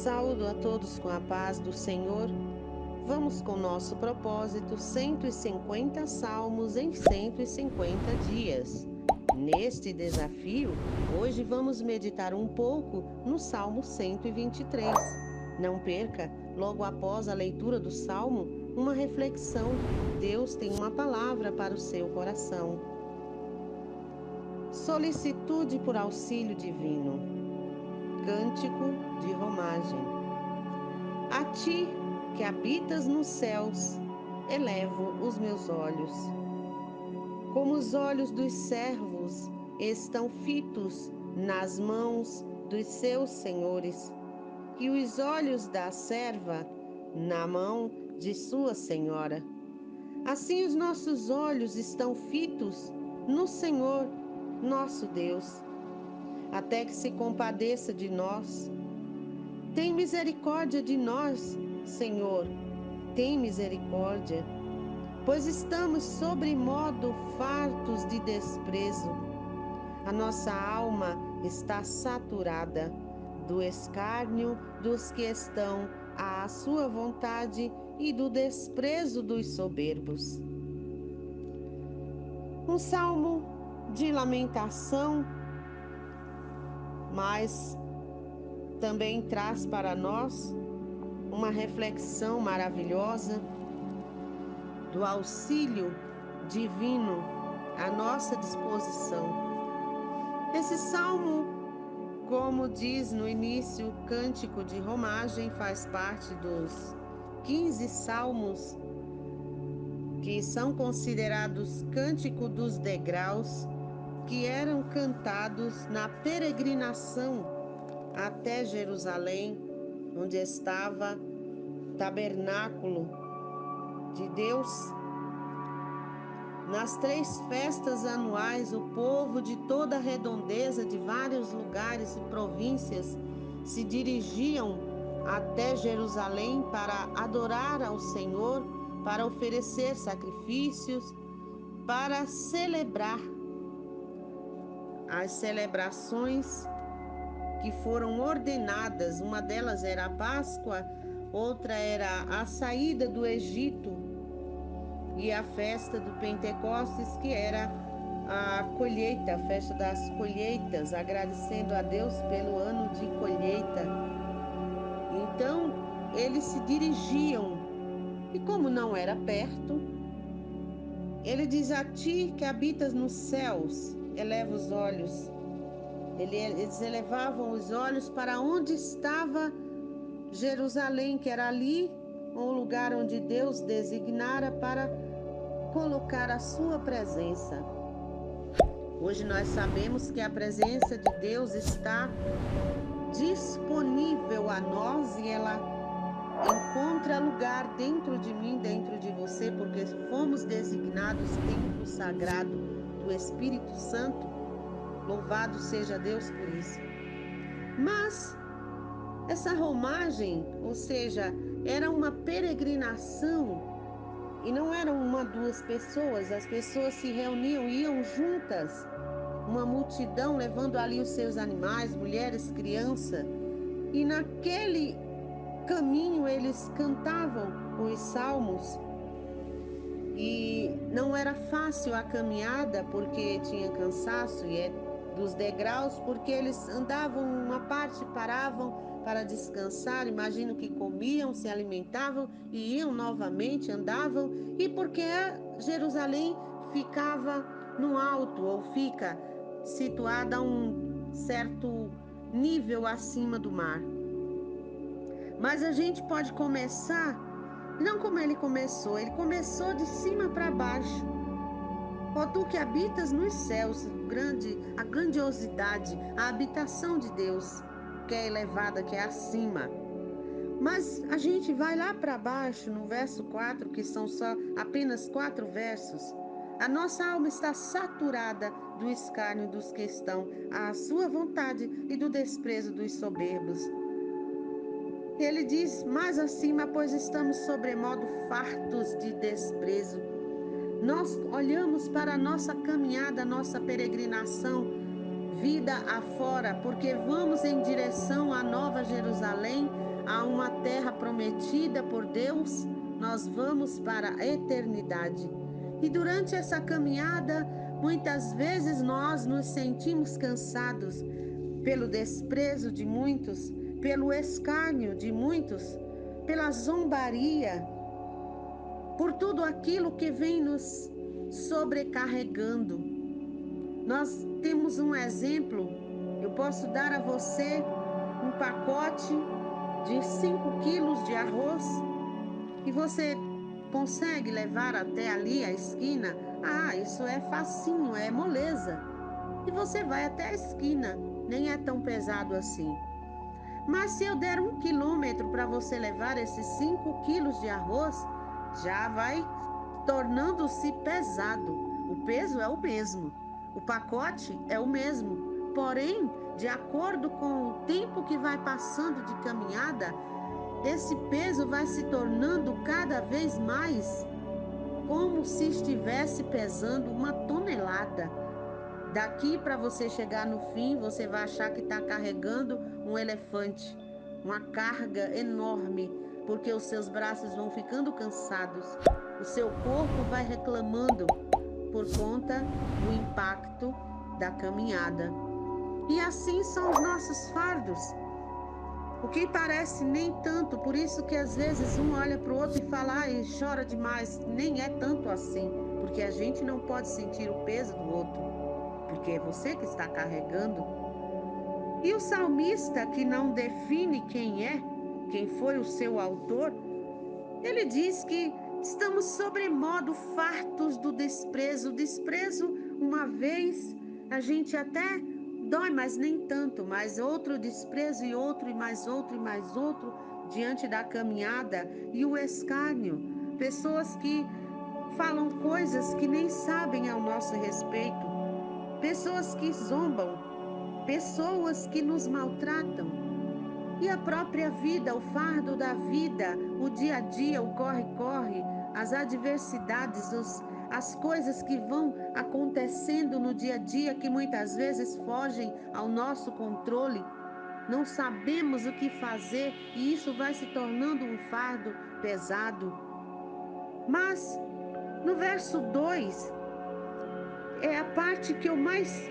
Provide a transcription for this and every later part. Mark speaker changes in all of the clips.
Speaker 1: Saúdo a todos com a paz do Senhor. Vamos com nosso propósito 150 salmos em 150 dias. Neste desafio, hoje vamos meditar um pouco no Salmo 123. Não perca, logo após a leitura do Salmo, uma reflexão. Deus tem uma palavra para o seu coração. Solicitude por auxílio divino. Cântico de romagem. A ti, que habitas nos céus, elevo os meus olhos. Como os olhos dos servos estão fitos nas mãos dos seus senhores, e os olhos da serva na mão de sua senhora. Assim os nossos olhos estão fitos no Senhor, nosso Deus, até que se compadeça de nós. Tem misericórdia de nós, Senhor, tem misericórdia, pois estamos sobremodo fartos de desprezo. A nossa alma está saturada do escárnio dos que estão à sua vontade e do desprezo dos soberbos. Um salmo de lamentação, mas também traz para nós uma reflexão maravilhosa do auxílio divino à nossa disposição. Esse salmo, como diz no início o cântico de romagem, faz parte dos 15 salmos que são considerados cântico dos degraus, que eram cantados na peregrinação até Jerusalém, onde estava o tabernáculo de Deus. Nas 3 festas anuais, o povo de toda a redondeza de vários lugares e províncias se dirigiam até Jerusalém para adorar ao Senhor, para oferecer sacrifícios, para celebrar as celebrações que foram ordenadas. Uma delas era a Páscoa, outra era a saída do Egito e a festa do Pentecostes, que era a colheita, a festa das colheitas, agradecendo a Deus pelo ano de colheita. Então, eles se dirigiam, e como não era perto, ele diz: a ti que habitas nos céus, eleva os olhos. Eles elevavam os olhos para onde estava Jerusalém, que era ali um lugar onde Deus designara para colocar a sua presença. Hoje nós sabemos que a presença de Deus está disponível a nós e ela encontra lugar dentro de mim, dentro de você, porque fomos designados templo sagrado do Espírito Santo. Louvado seja Deus por isso. Mas essa romagem, ou seja, era uma peregrinação e não eram 1, 2 pessoas, as pessoas se reuniam, iam juntas, uma multidão levando ali os seus animais, mulheres, crianças, e naquele caminho eles cantavam os salmos. E não era fácil a caminhada, porque tinha cansaço e dos degraus, porque eles andavam uma parte, paravam para descansar, imagino que comiam, se alimentavam e iam novamente, andavam, e porque Jerusalém ficava no alto, ou fica situada a um certo nível acima do mar. Mas a gente pode começar não como ele começou de cima para baixo. Ó tu que habitas nos céus, a grandiosidade, a habitação de Deus, que é elevada, que é acima. Mas a gente vai lá para baixo, no verso 4, que são só apenas 4 versos. A nossa alma está saturada do escárnio dos que estão à sua vontade e do desprezo dos soberbos. Ele diz mais acima: pois estamos sobremodo fartos de desprezo. Nós olhamos para a nossa caminhada, a nossa peregrinação, vida afora, porque vamos em direção à Nova Jerusalém, a uma terra prometida por Deus, nós vamos para a eternidade. E durante essa caminhada, muitas vezes nós nos sentimos cansados pelo desprezo de muitos, pelo escárnio de muitos, pela zombaria, por tudo aquilo que vem nos sobrecarregando. Nós temos um exemplo. Eu posso dar a você um pacote de 5 quilos de arroz e você consegue levar até ali a esquina. Ah, isso é facinho, é moleza. E você vai até a esquina, nem é tão pesado assim. Mas se eu der 1 quilômetro para você levar esses 5 quilos de arroz, já vai tornando-se pesado. O peso é o mesmo, o pacote é o mesmo. Porém, de acordo com o tempo que vai passando de caminhada, esse peso vai se tornando cada vez mais como se estivesse pesando 1 tonelada. Daqui para você chegar no fim, você vai achar que está carregando um elefante, uma carga enorme, porque os seus braços vão ficando cansados, o seu corpo vai reclamando por conta do impacto da caminhada. E assim são os nossos fardos. O que parece nem tanto, por isso que às vezes um olha para o outro e fala, e chora demais. Nem é tanto assim, porque a gente não pode sentir o peso do outro, porque é você que está carregando. E o salmista, que não define quem é, quem foi o seu autor, ele diz que estamos sobremodo fartos do desprezo. O desprezo, uma vez, a gente até dói, mas nem tanto, mas outro desprezo e outro e mais outro e mais outro diante da caminhada. E o escárnio, pessoas que falam coisas que nem sabem ao nosso respeito, pessoas que zombam, pessoas que nos maltratam. E a própria vida, o fardo da vida, o dia a dia, o corre-corre, as adversidades, as coisas que vão acontecendo no dia a dia que muitas vezes fogem ao nosso controle. Não sabemos o que fazer e isso vai se tornando um fardo pesado. Mas no verso 2 é a parte que eu mais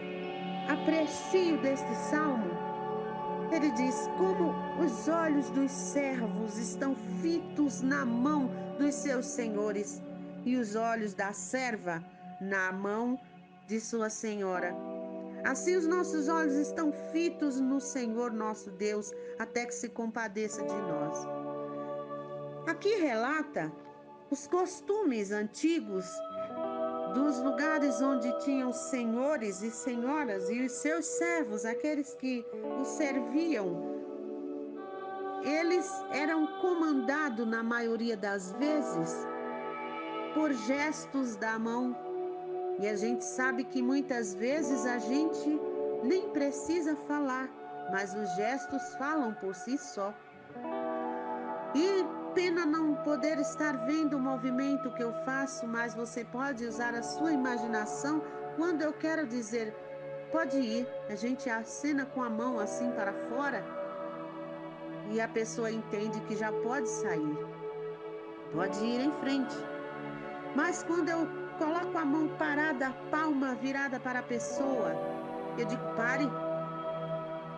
Speaker 1: aprecio deste salmo. Ele diz: como os olhos dos servos estão fitos na mão dos seus senhores, e os olhos da serva na mão de sua senhora. Assim os nossos olhos estão fitos no Senhor nosso Deus, até que se compadeça de nós. Aqui relata os costumes antigos dos lugares onde tinham senhores e senhoras e os seus servos, aqueles que os serviam. Eles eram comandados, na maioria das vezes, por gestos da mão. E a gente sabe que muitas vezes a gente nem precisa falar, mas os gestos falam por si só. E pena não poder estar vendo o movimento que eu faço, mas você pode usar a sua imaginação quando eu quero dizer, pode ir. A gente acena com a mão assim para fora e a pessoa entende que já pode sair, pode ir em frente. Mas quando eu coloco a mão parada, a palma virada para a pessoa, eu digo pare,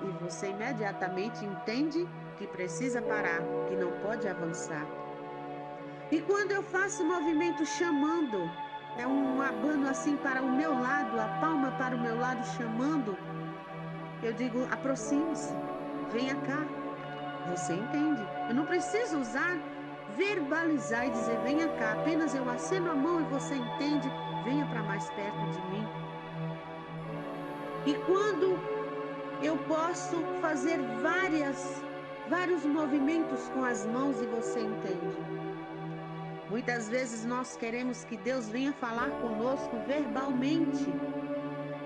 Speaker 1: e você imediatamente entende que precisa parar, que não pode avançar. E quando eu faço o movimento chamando, é um abano assim para o meu lado, a palma para o meu lado chamando, eu digo aproxime-se, venha cá. Você entende? Eu não preciso usar, verbalizar e dizer venha cá, apenas eu aceno a mão e você entende, venha para mais perto de mim. E quando eu posso fazer vários movimentos com as mãos e você entende. Muitas vezes nós queremos que Deus venha falar conosco verbalmente,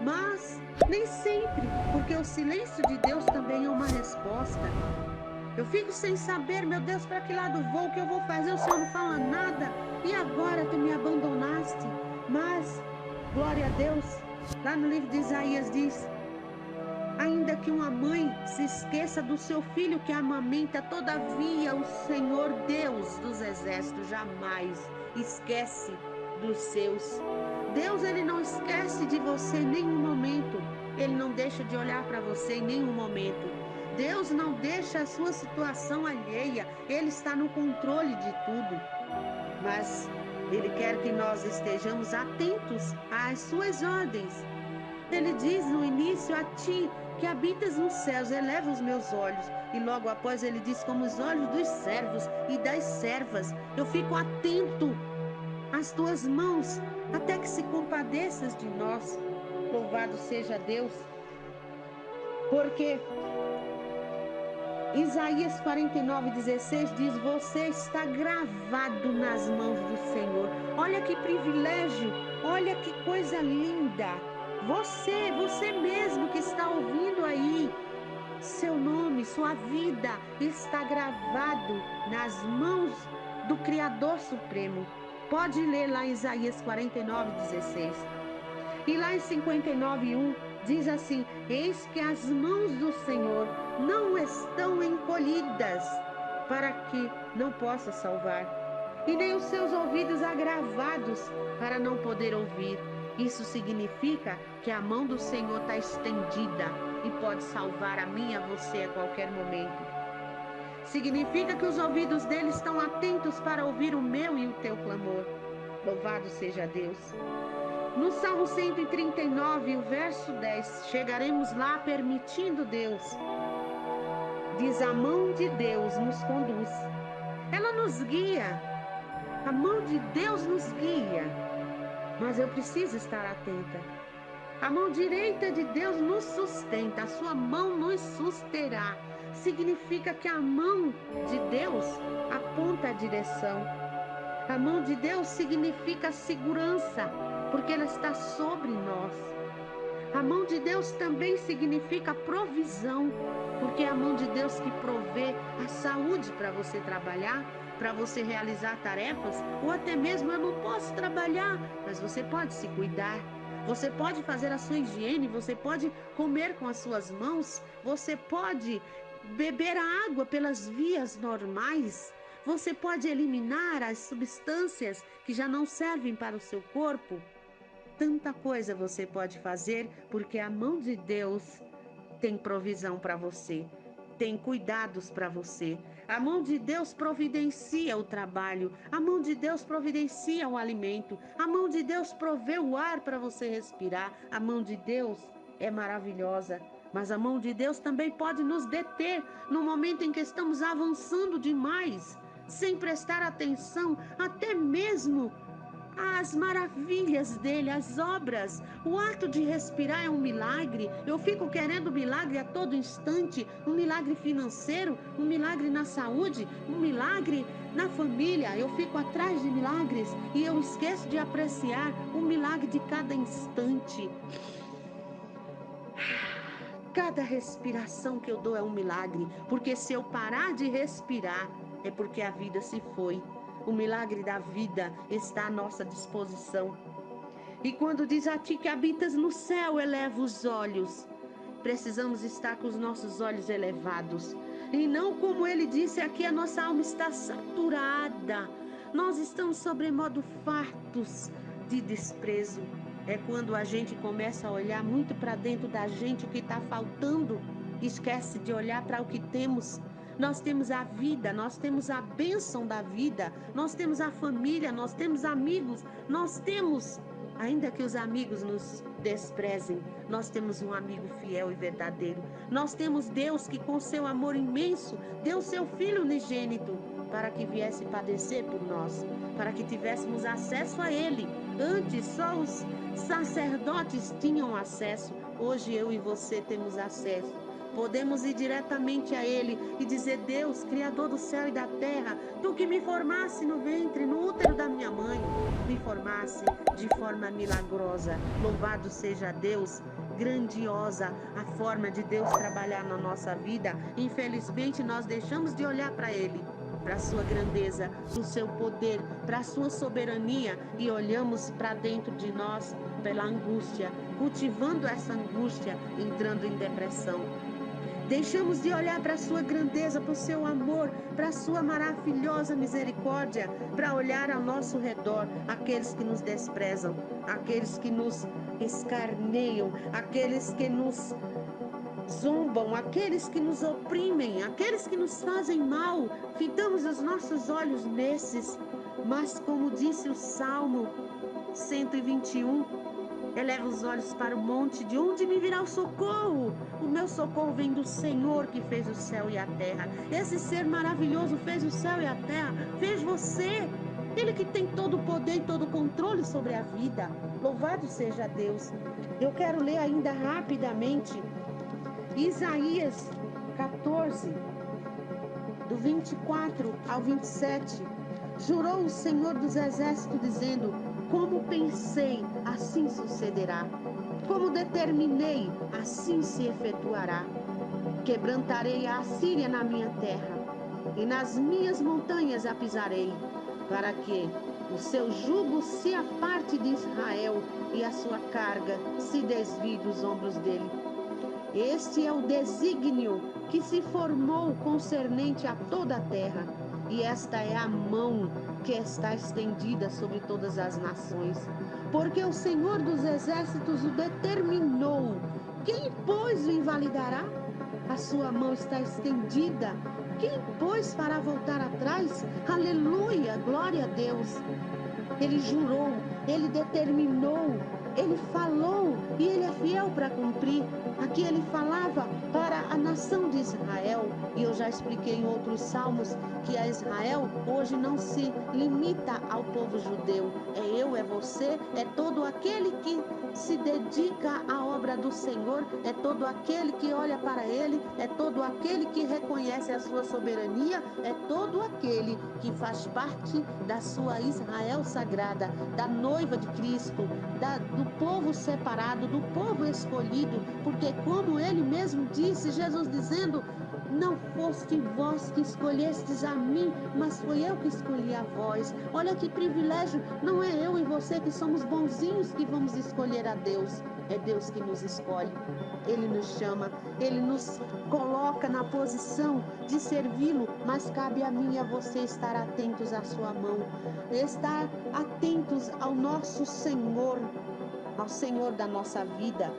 Speaker 1: mas nem sempre, porque o silêncio de Deus também é uma resposta. Eu fico sem saber, meu Deus, para que lado vou, o que eu vou fazer, o Senhor não fala nada, e agora tu me abandonaste. Mas, glória a Deus, lá no livro de Isaías diz, Ainda que uma mãe se esqueça do seu filho que amamenta, todavia o Senhor Deus dos exércitos jamais esquece dos seus. Deus, ele não esquece de você em nenhum momento. Ele não deixa de olhar para você em nenhum momento. Deus não deixa a sua situação alheia. Ele está no controle de tudo. Mas ele quer que nós estejamos atentos às suas ordens. Ele diz no início: a ti que habitas nos céus, eleva os meus olhos. E logo após ele diz: como os olhos dos servos e das servas, eu fico atento às tuas mãos, até que se compadeças de nós. Louvado seja Deus, porque Isaías 49:16 diz: você está gravado nas mãos do Senhor. Olha que privilégio, olha que coisa linda. Você mesmo que está ouvindo aí, seu nome, sua vida está gravado nas mãos do Criador Supremo. Pode ler lá em Isaías 49:16. E lá em 59:1 diz assim: eis que as mãos do Senhor não estão encolhidas para que não possa salvar, e nem os seus ouvidos agravados para não poder ouvir. Isso significa que a mão do Senhor está estendida e pode salvar a mim e a você a qualquer momento. Significa que os ouvidos dele estão atentos para ouvir o meu e o teu clamor. Louvado seja Deus. No Salmo 139, o verso 10, chegaremos lá permitindo Deus. Diz: a mão de Deus nos conduz. Ela nos guia. A mão de Deus nos guia. Mas eu preciso estar atenta. A mão direita de Deus nos sustenta. A sua mão nos susterá. Significa que a mão de Deus aponta a direção. A mão de Deus significa segurança, porque ela está sobre nós. A mão de Deus também significa provisão, porque é a mão de Deus que provê a saúde para você trabalhar, para você realizar tarefas, ou até mesmo: eu não posso trabalhar, mas você pode se cuidar. Você pode fazer a sua higiene, você pode comer com as suas mãos, você pode beber a água pelas vias normais. Você pode eliminar as substâncias que já não servem para o seu corpo. Tanta coisa você pode fazer, porque a mão de Deus tem provisão para você, tem cuidados para você. A mão de Deus providencia o trabalho, a mão de Deus providencia o alimento, a mão de Deus provê o ar para você respirar. A mão de Deus é maravilhosa. Mas a mão de Deus também pode nos deter no momento em que estamos avançando demais, sem prestar atenção até mesmo às maravilhas dele, às obras. O ato de respirar é um milagre. Eu fico querendo milagre a todo instante, um milagre financeiro, um milagre na saúde, um milagre na família. Eu fico atrás de milagres e eu esqueço de apreciar o milagre de cada instante. Cada respiração que eu dou é um milagre, porque se eu parar de respirar, é porque a vida se foi. O milagre da vida está à nossa disposição. E quando diz: a ti que habitas no céu, eleva os olhos. Precisamos estar com os nossos olhos elevados. E não como ele disse aqui, a nossa alma está saturada. Nós estamos sobremodo fartos de desprezo. É quando a gente começa a olhar muito para dentro da gente, o que está faltando, esquece de olhar para o que temos. Nós temos a vida, nós temos a bênção da vida, nós temos a família, nós temos amigos, nós temos, ainda que os amigos nos desprezem, nós temos um amigo fiel e verdadeiro. Nós temos Deus que, com seu amor imenso, deu seu Filho unigênito para que viesse padecer por nós, para que tivéssemos acesso a Ele. Antes só os sacerdotes tinham acesso, hoje eu e você temos acesso. Podemos ir diretamente a Ele e dizer: Deus, Criador do céu e da terra, Tu que me formasse no ventre, no útero da minha mãe, me formasse de forma milagrosa. Louvado seja Deus. Grandiosa a forma de Deus trabalhar na nossa vida. Infelizmente nós deixamos de olhar para Ele. para a sua grandeza, para o seu poder, para a sua soberania e olhamos para dentro de nós pela angústia, cultivando essa angústia, entrando em depressão. Deixamos de olhar para a sua grandeza, para o seu amor, para a sua maravilhosa misericórdia, para olhar ao nosso redor, aqueles que nos desprezam, aqueles que nos escarneiam, aqueles que nos zombam, aqueles que nos oprimem, aqueles que nos fazem mal. Fitamos os nossos olhos nesses, mas como disse o Salmo 121, eleva os olhos para o monte, de onde me virá o socorro? O meu socorro vem do Senhor que fez o céu e a terra. Esse ser maravilhoso fez o céu e a terra, fez você. Ele que tem todo o poder e todo o controle sobre a vida. Louvado seja Deus. Eu quero ler ainda rapidamente Isaías 14, do 24 ao 27. Jurou o Senhor dos Exércitos, dizendo: como pensei, assim sucederá. Como determinei, assim se efetuará. Quebrantarei a Assíria na minha terra, e nas minhas montanhas a pisarei, para que o seu jugo se aparte de Israel e a sua carga se desvie dos ombros dele. Este é o desígnio que se formou concernente a toda a terra, e esta é a mão que está estendida sobre todas as nações. Porque o Senhor dos Exércitos o determinou. Quem, pois, o invalidará? A sua mão está estendida. Quem, pois, fará voltar atrás? Aleluia, glória a Deus. Ele jurou, ele determinou, ele falou e ele é fiel para cumprir. Aqui ele falava para a nação de Israel, e eu já expliquei em outros salmos que a Israel hoje não se limita ao povo judeu. É eu, é você, é todo aquele que se dedica à obra do Senhor, é todo aquele que olha para ele, é todo aquele que reconhece a sua soberania, é todo aquele que faz parte da sua Israel sagrada, da noiva de Cristo, do povo separado, do povo escolhido, porque como ele mesmo disse, Jesus dizendo: não foste vós que escolhestes a mim, mas foi eu que escolhi a vós. Olha que privilégio, não é eu e você que somos bonzinhos que vamos escolher a Deus, é Deus que nos escolhe. Ele nos chama, ele nos coloca na posição de servi-lo, mas cabe a mim e a você estar atentos à sua mão, estar atentos ao nosso Senhor, ao Senhor da nossa vida.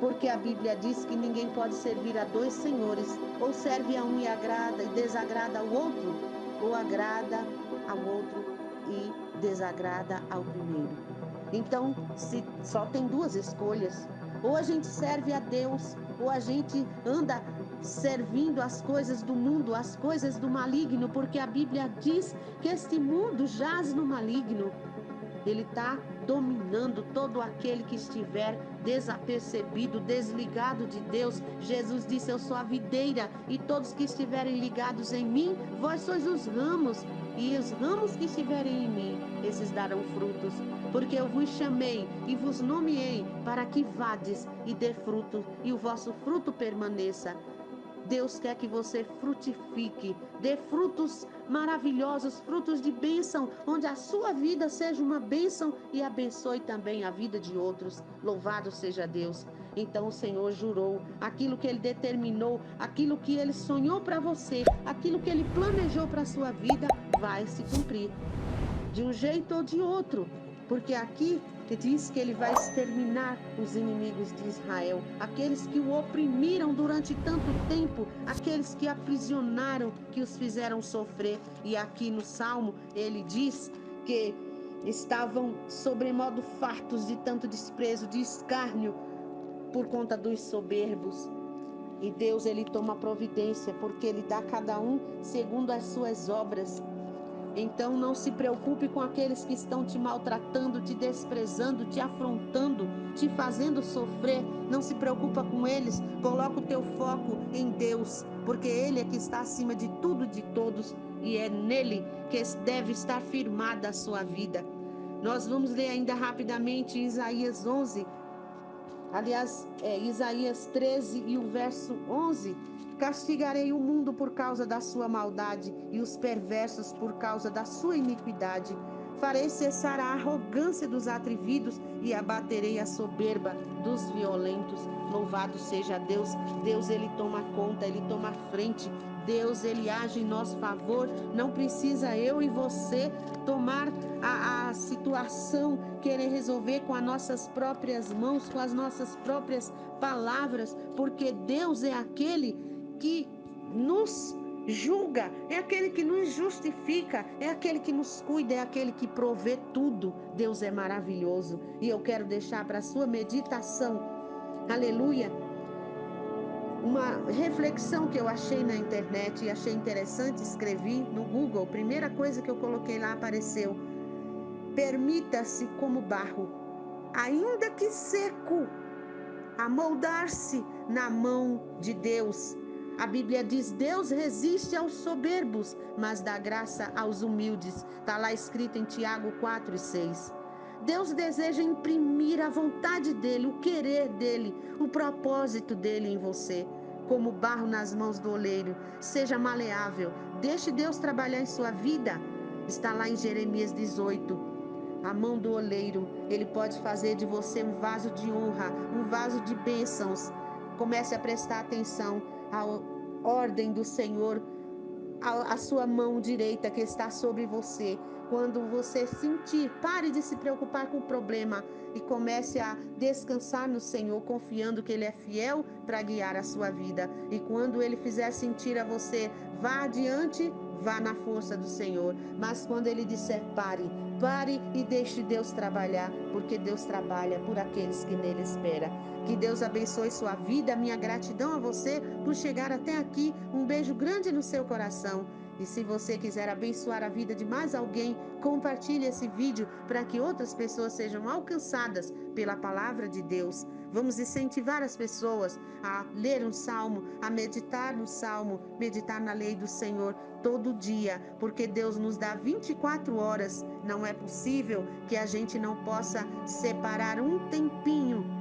Speaker 1: Porque a Bíblia diz que ninguém pode servir a dois senhores, ou serve a um e agrada e desagrada ao outro, ou agrada ao outro e desagrada ao primeiro. Então, se só tem duas escolhas: ou a gente serve a Deus, ou a gente anda servindo as coisas do mundo, as coisas do maligno, porque a Bíblia diz que este mundo jaz no maligno. Ele está dominando todo aquele que estiver desapercebido, desligado de Deus. Jesus disse: eu sou a videira, e todos que estiverem ligados em mim, vós sois os ramos, e os ramos que estiverem em mim, esses darão frutos. Porque eu vos chamei e vos nomeei para que vades e dê fruto, e o vosso fruto permaneça. Deus quer que você frutifique, dê frutos maravilhosos, frutos de bênção, onde a sua vida seja uma bênção e abençoe também a vida de outros. Louvado seja Deus. Então o Senhor jurou, aquilo que Ele determinou, aquilo que Ele sonhou para você, aquilo que Ele planejou para a sua vida, vai se cumprir, de um jeito ou de outro. Porque aqui diz que ele vai exterminar os inimigos de Israel, aqueles que o oprimiram durante tanto tempo, aqueles que aprisionaram, que os fizeram sofrer. E aqui no Salmo ele diz que estavam sobremodo fartos de tanto desprezo, de escárnio, por conta dos soberbos. E Deus, ele toma providência, porque ele dá a cada um segundo as suas obras. Então não se preocupe com aqueles que estão te maltratando, te desprezando, te afrontando, te fazendo sofrer. Não se preocupa com eles. Coloca o teu foco em Deus, porque Ele é que está acima de tudo e de todos, e é nele que deve estar firmada a sua vida. Nós vamos ler ainda rapidamente Isaías 11, Aliás, Isaías 13 e o verso 11: castigarei o mundo por causa da sua maldade e os perversos por causa da sua iniquidade. Farei cessar a arrogância dos atrevidos e abaterei a soberba dos violentos. Louvado seja Deus. Deus, ele toma conta, ele toma frente. Deus, ele age em nosso favor. Não precisa eu e você tomar a situação, querer resolver com as nossas próprias mãos, com as nossas próprias palavras, porque Deus é aquele que nos julga, é aquele que nos justifica, é aquele que nos cuida, é aquele que provê tudo. Deus é maravilhoso e eu quero deixar para a sua meditação, aleluia, uma reflexão que eu achei na internet e achei interessante, escrevi no Google, primeira coisa que eu coloquei lá apareceu: permita-se como barro, ainda que seco, amoldar-se na mão de Deus. A Bíblia diz: Deus resiste aos soberbos, mas dá graça aos humildes. Está lá escrito em Tiago 4:6. Deus deseja imprimir a vontade dele, o querer dele, o propósito dele em você. Como barro nas mãos do oleiro, seja maleável, deixe Deus trabalhar em sua vida. Está lá em Jeremias 18. A mão do oleiro, ele pode fazer de você um vaso de honra, um vaso de bênçãos. Comece a prestar atenção à ordem do Senhor, a sua mão direita que está sobre você. Quando você sentir, pare de se preocupar com o problema e comece a descansar no Senhor, confiando que Ele é fiel para guiar a sua vida. E quando Ele fizer sentir a você, vá adiante, vá na força do Senhor. Mas quando Ele disser pare, pare e deixe Deus trabalhar, porque Deus trabalha por aqueles que nele esperam. Que Deus abençoe sua vida. Minha gratidão a você por chegar até aqui. Um beijo grande no seu coração. E se você quiser abençoar a vida de mais alguém, compartilhe esse vídeo para que outras pessoas sejam alcançadas pela palavra de Deus. Vamos incentivar as pessoas a ler um salmo, a meditar no salmo, meditar na lei do Senhor todo dia, porque Deus nos dá 24 horas. Não é possível que a gente não possa separar um tempinho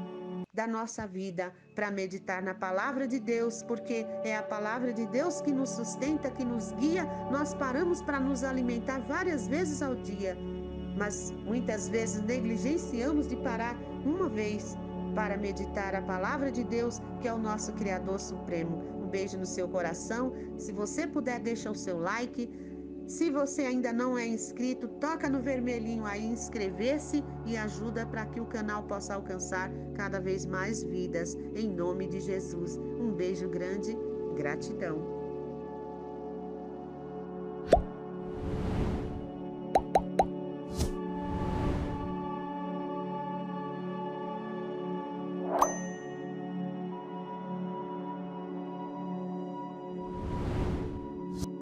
Speaker 1: da nossa vida para meditar na palavra de Deus, porque é a palavra de Deus que nos sustenta, que nos guia. Nós paramos para nos alimentar várias vezes ao dia, mas muitas vezes negligenciamos de parar uma vez para meditar a palavra de Deus, que é o nosso Criador Supremo. Um beijo no seu coração. Se você puder, deixa o seu like. Se você ainda não é inscrito, toca no vermelhinho aí, inscrever-se e ajuda para que o canal possa alcançar cada vez mais vidas. Em nome de Jesus. Um beijo grande, gratidão.